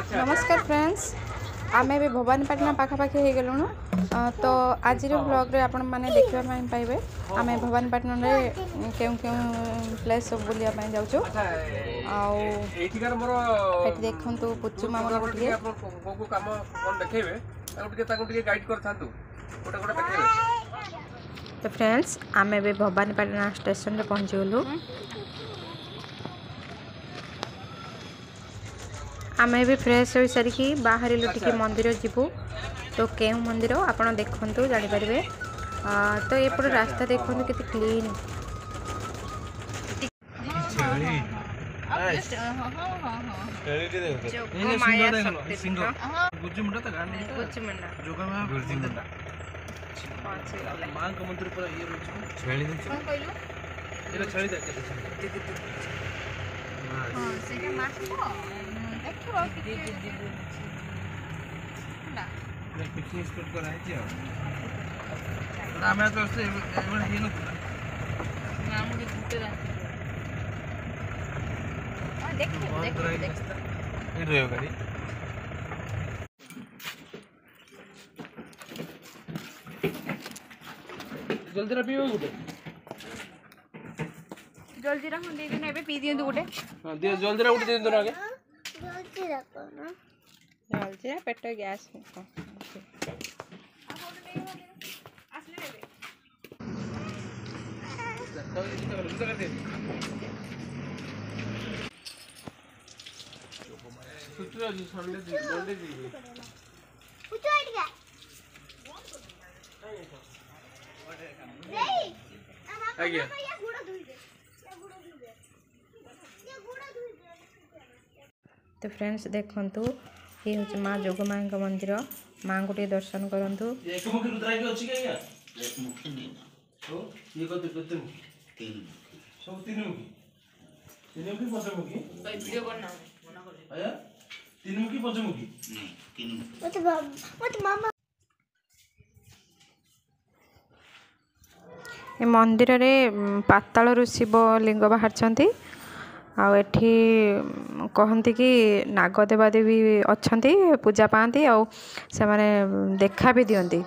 नमस्कार फ्रेंड्स आम भी भवानीपाटना पाखापाखि हो गलुणु तो आज ब्लॉग आपण मैंने देखा पाइबे आम भवानीपाटना क्यों क्यों प्लेस सब बुलाया जाऊँ देखु पुचु मामा तो फ्रेंड्स आम भी भवानीपाटना स्टेशन पहुँची गलु आम भी फ्रेश हो सारिकी बाहर टिके मंदिर जीवु तो केउ मंदिर आपड़ देखु जानीपारे तो एपट रास्ता देखु के क्लीन पिकनिक स्पॉट करा है आम तो ये ना मुझे घुटे गाड़ी जल्दी रा पीओ गुटे जल्दी रा दे दिन एबे पी दियंतु गुटे हां दे जल्दी रा गुटे दे दिन आगे जल्दी रा कोना जल्दी रा पेट गैस तो फ्रेंड्स देखंतु ये हूँ माँ जोगमाई मंदिर माँ को दर्शन करूँ ए मंदिर रे पाताल शिव लिंग बाहर आठी कहती कि नागदेवादेवी अच्छा पूजा पाती आ से माने देखा भी दियंती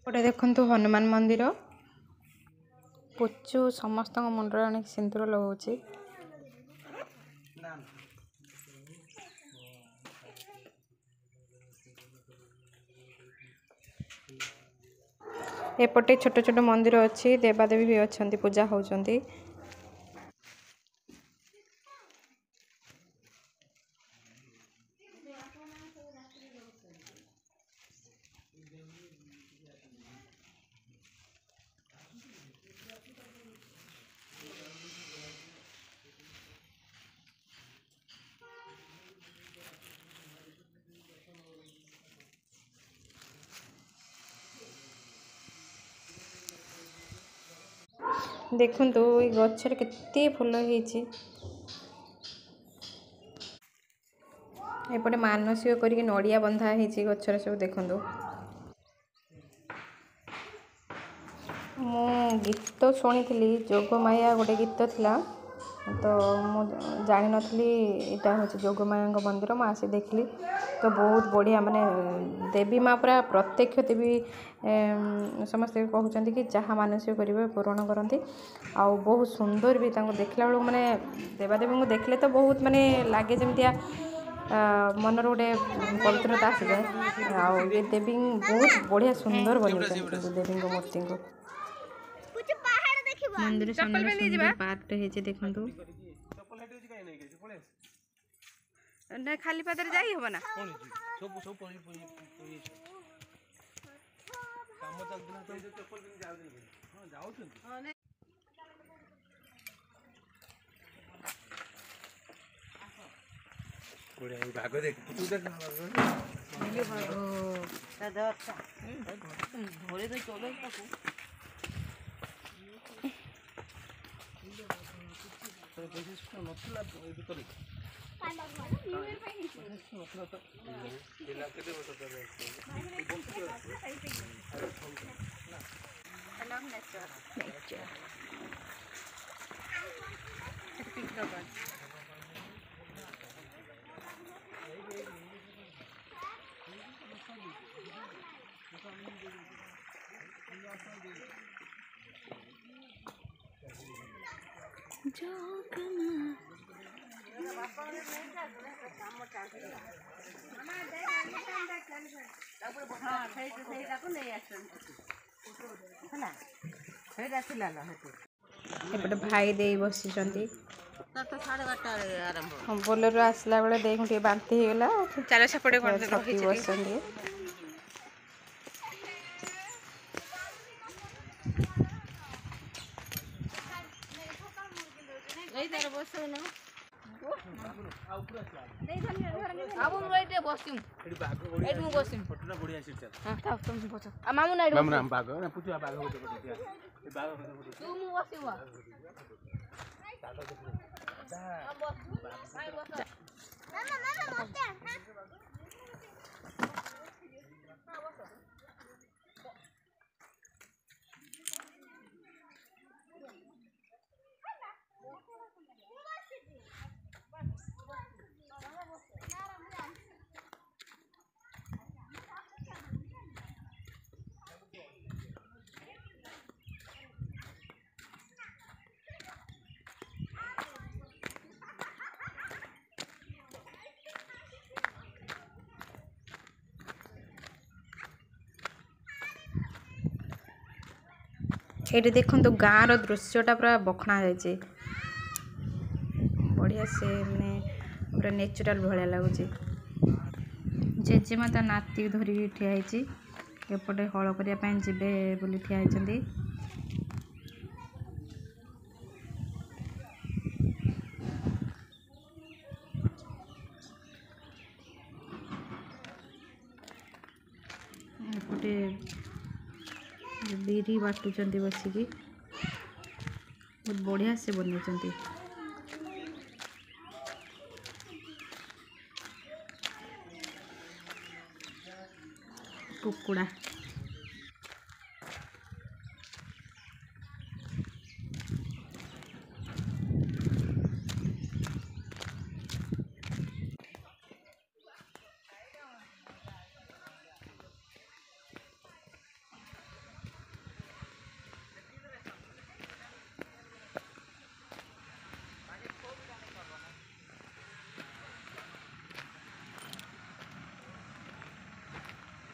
गोटे देखु हनुमान मंदिर पुचु समस्त मुंडे अनेक सिंदूर लगाऊँ एपटे छोट छोट मंदिर अच्छी देवादेवी भी अच्छा पूजा होती देखु ये गचर केते फूल होती एपटे मानसिक करके नड़िया बंधा होती गचर सब देखु मु गीत शुणी जोगमाया गोटे गीत थिला तो मुझे जानी नी यहाँ हूँ जोगमाया मंदिर मुझे आसी देखली तो बहुत बढ़िया माने देवी माँ पूरा प्रत्यक्ष देवी समस्ते कहते कि जहाँ मानसिक करेंगे पूरण करती आ बहुत सुंदर भी देखला बेलू माने देवादेवी को देखले तो बहुत माने लगे जमतिया मनर गोटे पवित्रता आसी जाए आ देवी बहुत बढ़िया सुंदर बनी देवी मूर्ति को मंदिर सामने पार्क है देखु ना खाली पादर जाई हो ना सब सब काम चलतना तो चप्पल पिन जाउ हां जाउ कोड़े भाग देख तू देख मिले भाग दादा भोरे तो चलो ताको तो बेसिस नथला ए करे ନେଚର। एपटे भाई दे बसी बोलेरो आसला बेले दे टे बांति होगला चलो सेपटे बस ये देखो तो गाँव दृश्यटा पूरा बखणा जाए बढ़िया से मैंने पूरा नेचुरल भाया लगुच जेजेमा ता नाती धरिकी ठियाई एपटे हल करने जीवे बोली ठिया होती एपटे बिरी बाटुंट बसिकी बहुत बढ़िया से बनई कुकुड़ा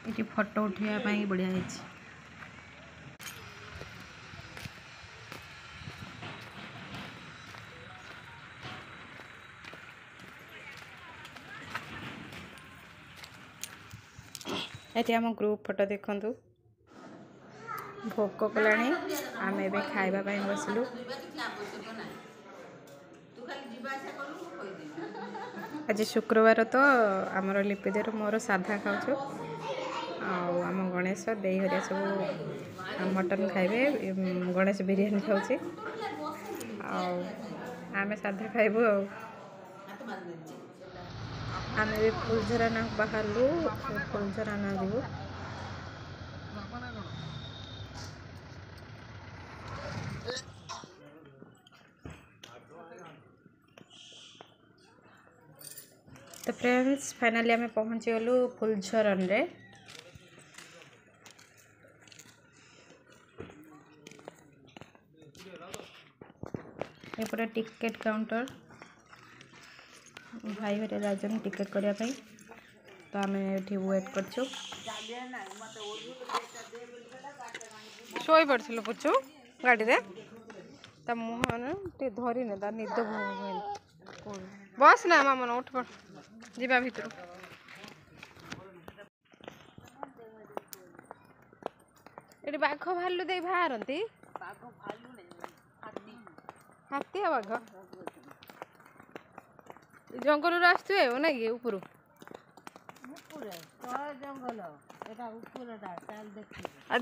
ये फोटो उठाई बढ़िया है। ये आम ग्रुप फोटो देखु भोक कला आम ए खाइबा बसलु आज शुक्रवार तो आमर लिपिदेर मोर साधा खाऊ आम गणेश दे हरिया सब मटन खाइबे गणेश बिरयानी खाऊे आमे साधा खाइबू आम भी फुलझरा ना बाहरलु फुलझरा ना जीवु तो फ्रेंड्स फाइनली आम पहुँची गलु फुलझरन रे एपटे टिकेट काउंटर भाई हरिया जाइछन टिकेट करने तो आम ये वेट करछु शोई पड़थिलु पुचु गाड़ी रे ता मुहन टे धरी ने ता निद बस ना मामन उठ पड़ जीवा भीतर ये बाघ भालू दे बाहरती हाथी बाघ जंगल आसुए ना कि ऊपर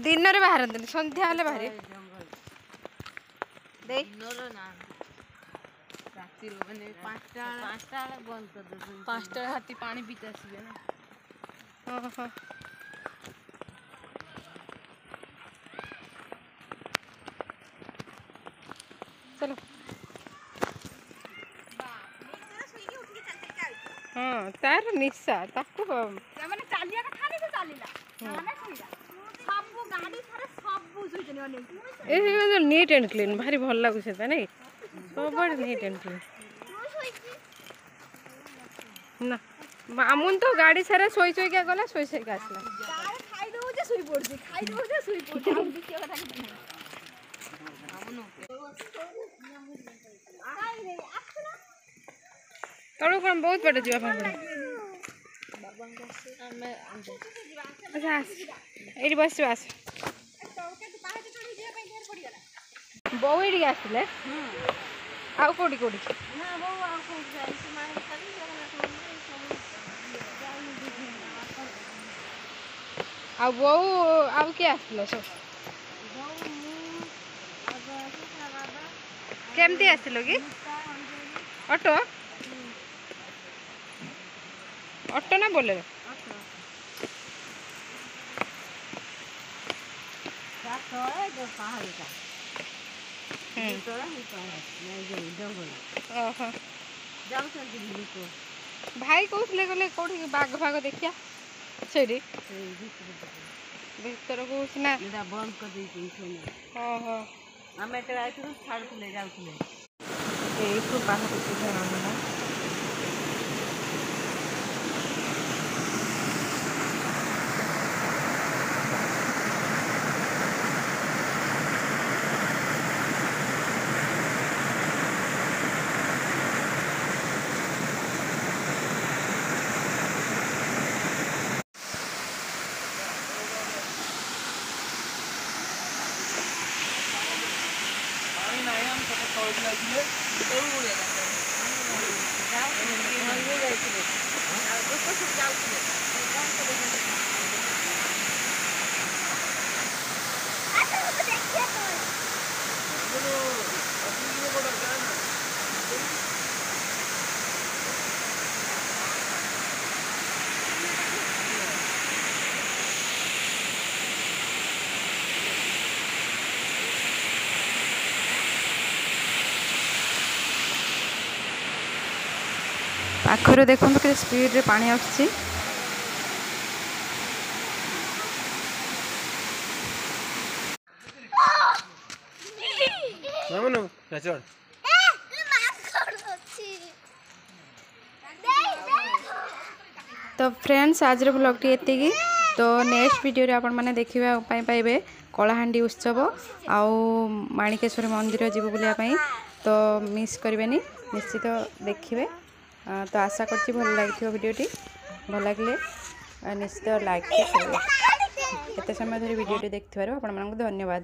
दिन में बाहर सन्ध्या हेले बाहर पाँचटा हाथी पानी पीते आसबे ना। चलो हाँ तार निशा ताकू ମାନେ ଚାଲିବା କଥା ନାହିଁ ସେ ଚାଲିଲା ମାନେ ଶୋଇଲା ସବୁ ଗାଡି ସାରା ସବୁ ଶୋଇଛନ୍ତି ଅନେଇକି ए नीट एंड क्लीन भारी भल लागु से नहीं सब नीट एंड क्लीन ना मामुन तो गाड़ी सारा सोई सोई क्या गला सोई सोई का आसला ତାର ଖାଇ ଦଉଛି ଶୋଇ ପଡୁଛି ଖାଇ ଦଉଛି ଶୋଇ ପଡୁଛି ଆଉ ଦେଖିବା କଥା କିଛି ନାହିଁ तळु कोन बहुत बड़ जीवा पड़े अच्छा एडी बस बस बौ एडी आसले आउ कोडी कोडी आ बौ आउ के आसले सब केमती आसलो कि ऑटो ऑटो ना बोले भाई कहते गले कौटी बाघ फाग देखिया से भीतर को ना बंद कर ओहो आम छाड़ुले जाऊे यू बाहर पाखर देखो के स्पीड रे पानी आछी तो फ्रेंड्स आज ब्लॉग टी तो नेक्स्ट वीडियो रे आपण माने देखिबा पाइबे कलाहांडी उत्सव आउ माणिकेश्वर मंदिर जीव बुलिया तो मिस करेनि निश्चित देखिए तो आशा करछि भल लागिथिबो वीडियोटी भल लागले निश्चित लाइक करेंगे। एते समय धरी वीडियोटी देखिथिबारु आपण मानकु धन्यवाद।